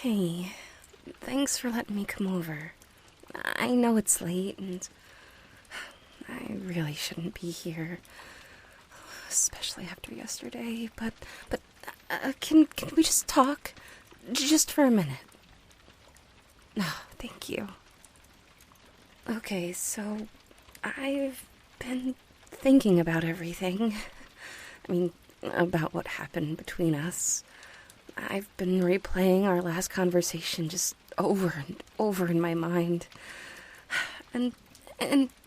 Hey, thanks for letting me come over. I know it's late and I really shouldn't be here, especially after yesterday, but can we just talk? Just for a minute. Oh, thank you. Okay, so I've been thinking about everything. About what happened between us. I've been replaying our last conversation just over and over in my mind. And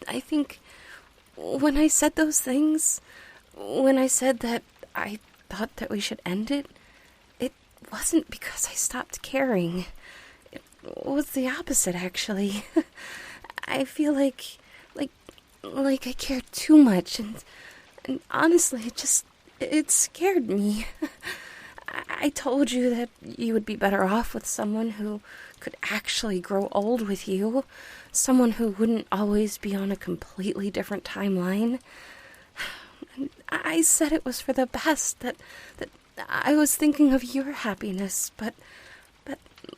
I think when I said those things, when I said that I thought that we should end it, it wasn't because I stopped caring. It was the opposite, actually. I feel like I cared too much, and honestly, it scared me. I told you that you would be better off with someone who could actually grow old with you, someone who wouldn't always be on a completely different timeline. And I said it was for the best, that I was thinking of your happiness, but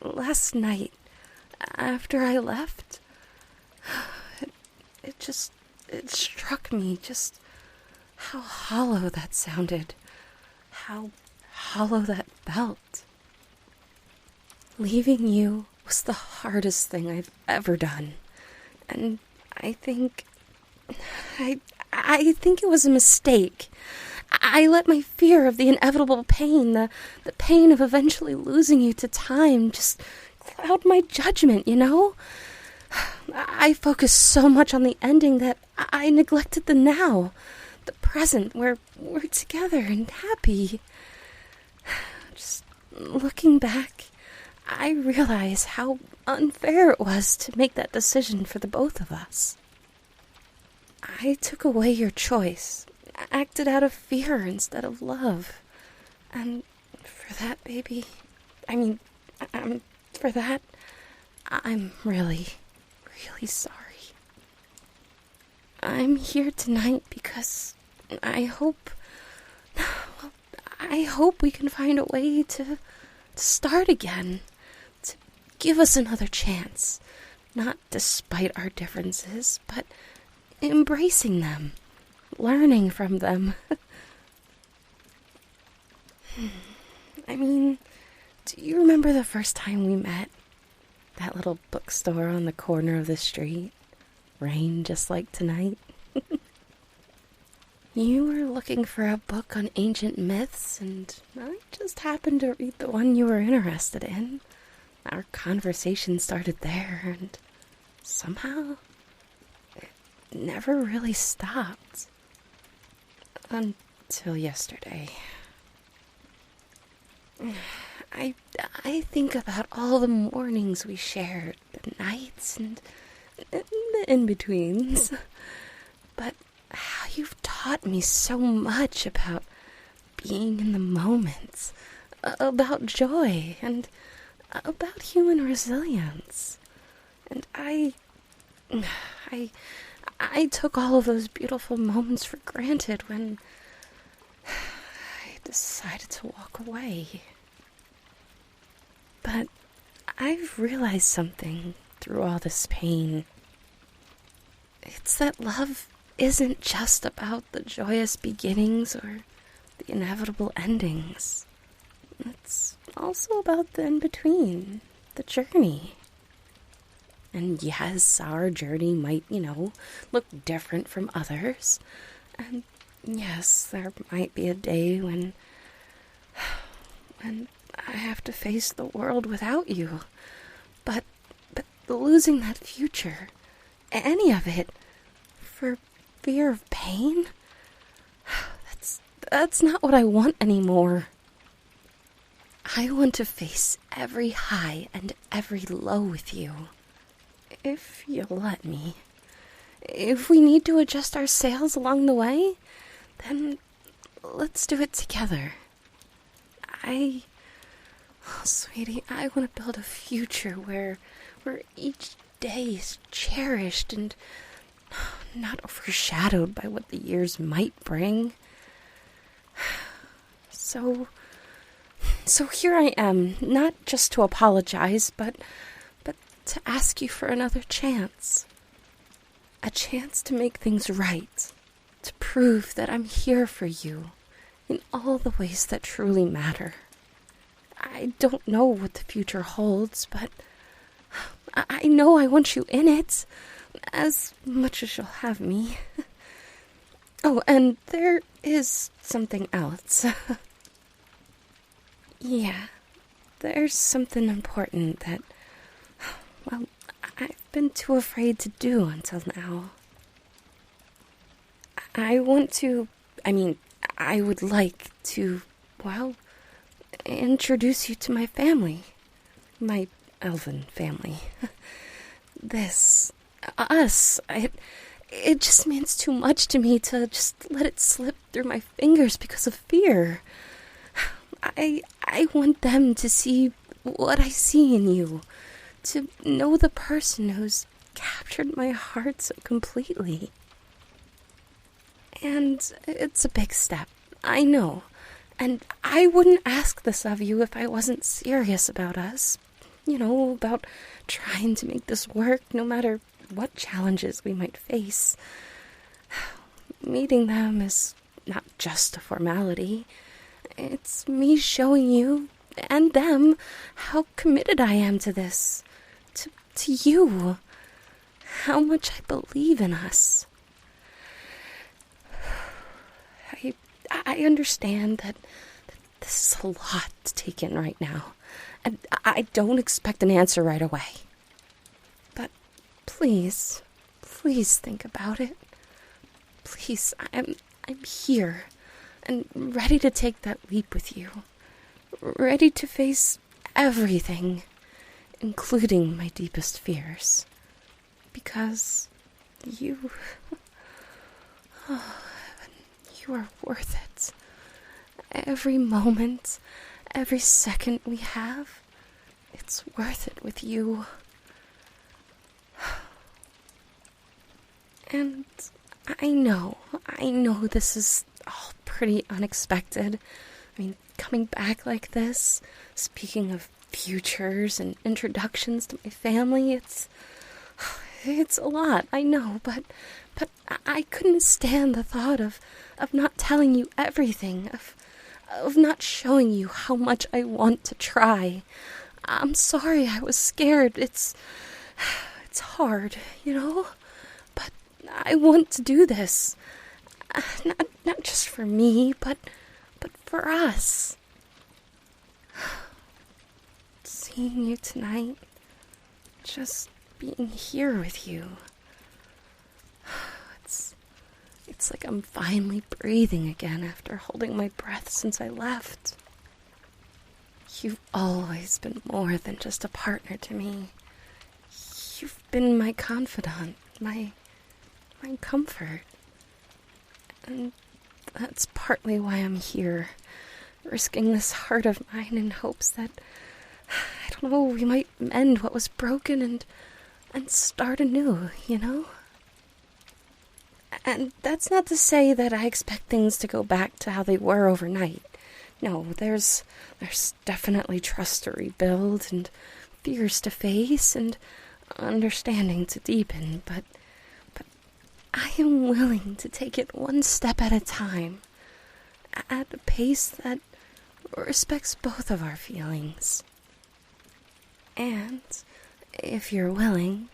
last night, after I left, it struck me just how hollow that sounded, how hollow that felt. Leaving you was the hardest thing I've ever done, and I think it was a mistake. I let my fear of the inevitable pain, the pain of eventually losing you to time, just cloud my judgment, you know? I focused so much on the ending that I neglected the now, the present, where we're together and happy. Just looking back, I realize how unfair it was to make that decision for the both of us. I took away your choice, acted out of fear instead of love. And for that, baby, for that, I'm really, really sorry. I'm here tonight because I hope we can find a way to start again, to give us another chance, not despite our differences, but embracing them, learning from them. Do you remember the first time we met? That little bookstore on the corner of the street? Rain just like tonight? You were looking for a book on ancient myths, and I just happened to read the one you were interested in. Our conversation started there, and somehow it never really stopped. Until yesterday. I think about all the mornings we shared, the nights, and the in-betweens. But how you've taught me so much about being in the moment, about joy, and about human resilience. And I took all of those beautiful moments for granted when I decided to walk away. But I've realized something through all this pain. It's that love isn't just about the joyous beginnings or the inevitable endings. It's also about the in-between, the journey. And yes, our journey might, look different from others. And yes, there might be a day when I have to face the world without you. But losing that future, any of it, for fear of pain? That's not what I want anymore. I want to face every high and every low with you. If you'll let me. If we need to adjust our sails along the way, then let's do it together. Sweetie, I want to build a future where each day is cherished and not overshadowed by what the years might bring. So, So here I am, not just to apologize, but to ask you for another chance. A chance to make things right. To prove that I'm here for you in all the ways that truly matter. I don't know what the future holds, but I know I want you in it, as much as you'll have me. Oh, and there is something else. Yeah, there's something important that, well, I've been too afraid to do until now. I would like to, well, introduce you to my family. My elven family. It just means too much to me to just let it slip through my fingers because of fear. I want them to see what I see in you, to know the person who's captured my heart so completely. And it's a big step, I know, and I wouldn't ask this of you if I wasn't serious about us. You know, about trying to make this work no matter what challenges we might face. Meeting them is not just a formality. It's me showing you and them how committed I am to this. To you. How much I believe in us. I understand that this is a lot to take in right now. And I don't expect an answer right away. But please think about it. Please, I'm here and ready to take that leap with you. Ready to face everything, including my deepest fears. Because you are worth it. Every moment, every second we have, it's worth it with you. And I know this is all pretty unexpected. I mean, coming back like this, speaking of futures and introductions to my family, it's a lot, I know, but I couldn't stand the thought of not telling you everything, of not showing you how much I want to try. I'm sorry I was scared. It's hard, you know? But I want to do this. Not just for me, but for us. Seeing you tonight, just being here with you. It's like I'm finally breathing again after holding my breath since I left. You've always been more than just a partner to me. You've been my confidant, my comfort. And that's partly why I'm here, risking this heart of mine in hopes that, I don't know, we might mend what was broken and start anew, you know? And that's not to say that I expect things to go back to how they were overnight. No, there's definitely trust to rebuild and fears to face and understanding to deepen, but I am willing to take it one step at a time, at a pace that respects both of our feelings. And if you're willing,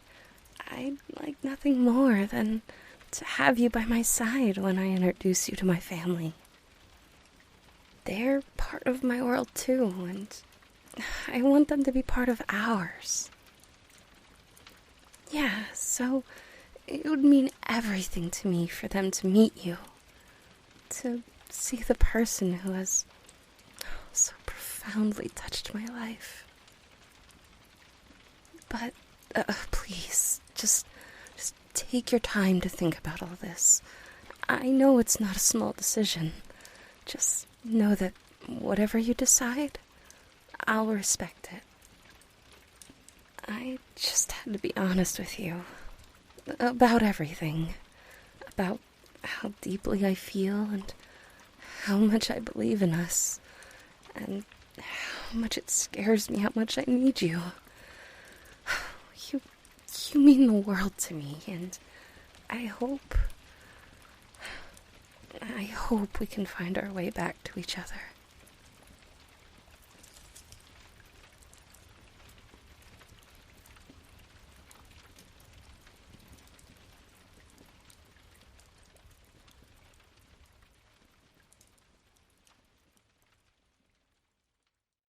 I'd like nothing more than to have you by my side when I introduce you to my family. They're part of my world too, and I want them to be part of ours. Yeah, so it would mean everything to me for them to meet you, to see the person who has so profoundly touched my life. But please, just take your time to think about all this. I know it's not a small decision. Just know that whatever you decide, I'll respect it. I just had to be honest with you about everything. About how deeply I feel and how much I believe in us. And much it scares me how much I need you. You mean the world to me, and I hope we can find our way back to each other.